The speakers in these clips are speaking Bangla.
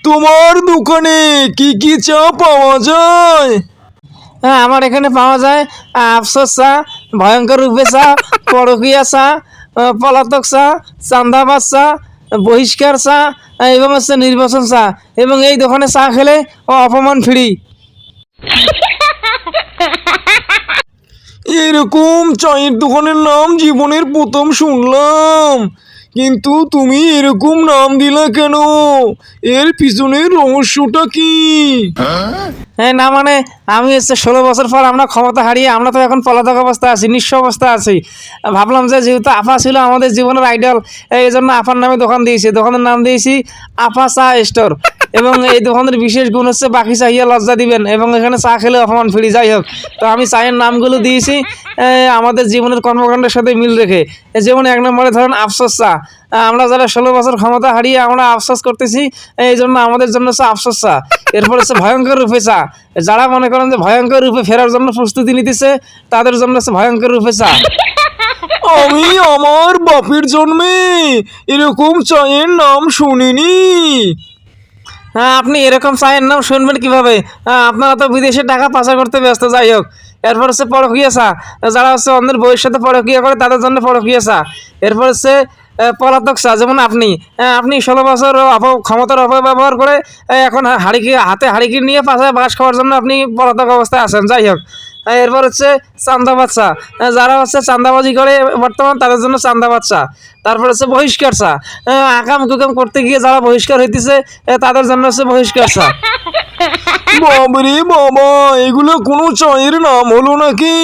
তোমার দোকানে কি কি চা পাওয়া যায়? হ্যাঁ, আমার এখানে পাওয়া যায় আফসোস চা, ভয়ঙ্কর রূপে চা, পরকীয়া চা, পলাতক চা, চান্দাবাজ চা, বহিষ্কার চা, এবং হচ্ছে নির্বাচন চা। এবং এই দোকানে চা খেলে অপমান ফ্রি। এরকম চায়ের দোকানের নাম জীবনের প্রথম শুনলাম, কিন্তু তুমি এরকম নাম দিলা কেন? এর পিছনের রহস্যটা কি? হ্যাঁ, না মানে আমি হচ্ছে 16 বছর পর আমরা ক্ষমতা হারিয়ে আমরা তো এখন পলাতক অবস্থায় আছি, নিঃস্ব অবস্থায় আছি। ভাবলাম যে যেহেতু আফা ছিল আমাদের জীবনের আইডল, এই জন্য আফার নামে দোকান দিয়েছি। দোকানের নাম দিয়েছি আফা চা স্টোর। এবং এই দোকানের বিশেষ গুণ হচ্ছে বাকি চাহিয়া লজ্জা দিবেন, এবং এখানে চা খেলে অপমান ফ্রি। যাই হোক, তো আমি চায়ের নামগুলো দিয়েছি আমাদের জীবনের কর্মকাণ্ডের সাথে মিল রেখে। যেমন 1 নম্বরে ধরেন আফসোস চা। আমরা যারা 16 বছর ক্ষমতা হারিয়ে আমরা আফসোস করতেছি, এই জন্য আমাদের জন্য হচ্ছে আফসোস চা। এরপর হচ্ছে ভয়ঙ্কর রূপে চা। যারা মনে করেন যে ভয়ঙ্কর রূপে ফেরার জন্য প্রস্তুতি নিতেছে, তাদের জন্য হচ্ছে ভয়ঙ্কর রূপে চা। আমি আমার বাপের জন্মে এরকম চায়ের নাম শুনিনি। হ্যাঁ, আপনি এরকম চায়ের নাম শুনবেন কিভাবে? আপনারা তো বিদেশে টাকা পাচার করতে ব্যস্ত। যাই হোক, এরপর হচ্ছে পরকীয়া চা। যারা হচ্ছে অন্যের বউয়ের সাথে পরকীয়া করে তাদের জন্য পরকীয়া চা। এরপর হচ্ছে পলাতক চা, যেমন আপনি 16 বছর ক্ষমতার অপব্যবহার করে এখন হাতে হাড়িকে নিয়ে পাশায় বাস খাওয়ার জন্য আপনি পলাতক অবস্থায় আছেন। যাই হোক, এরপর হচ্ছে চান্দাবাজ চা। যারা হচ্ছে চান্দাবাজি করে বর্তমান, তাদের জন্য চান্দাবাজ চা। তারপর হচ্ছে বহিষ্কার চা। আকাম কুকাম করতে গিয়ে যারা বহিষ্কার হইতেছে, তাদের জন্য হচ্ছে বহিষ্কার চা। বাবারে বাবা, এগুলো কোনো চায়ের নাম হলো নাকি?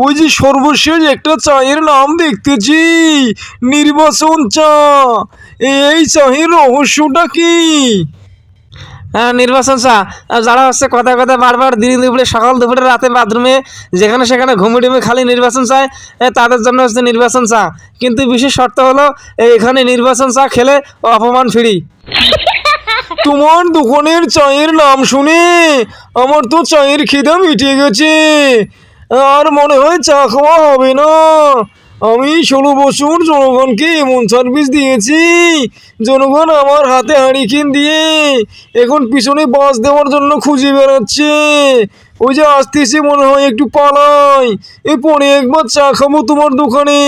ওই যে সর্বশেষ একটা চায়ের নাম দেখতেছি, নির্বাচন চা। এই চায়ের রহস্যটা কি? হ্যাঁ, নির্বাচন চা। যারা হচ্ছে কথা কথা বারবার দিন দুপুরে, সকাল দুপুরে, রাতে বাথরুমে, যেখানে সেখানে ঘুমে টুমে খালি নির্বাচন চায়, তাদের জন্য হচ্ছে নির্বাচন চা। কিন্তু বিশেষ শর্ত হলো এখানে নির্বাচন চা খেলে অপমান ফ্রি। তোমার দোকানের চায়ের নাম শুনে আমার তো চায়ের খিদা মিটে গেছে, আর মনে হয় চা খাওয়া হবে না। আমি 16 বছর জনগণকে এমন সার্ভিস দিয়েছি, জনগণ আমার হাতে হারিকেন দিয়ে এখন পিছনে বাস দেওয়ার জন্য খুঁজে বেড়াচ্ছে। ওই যে আসতেছে, মনে হয় একটু পালাই, এরপরে একবার চা খাবো তোমার দোকানে।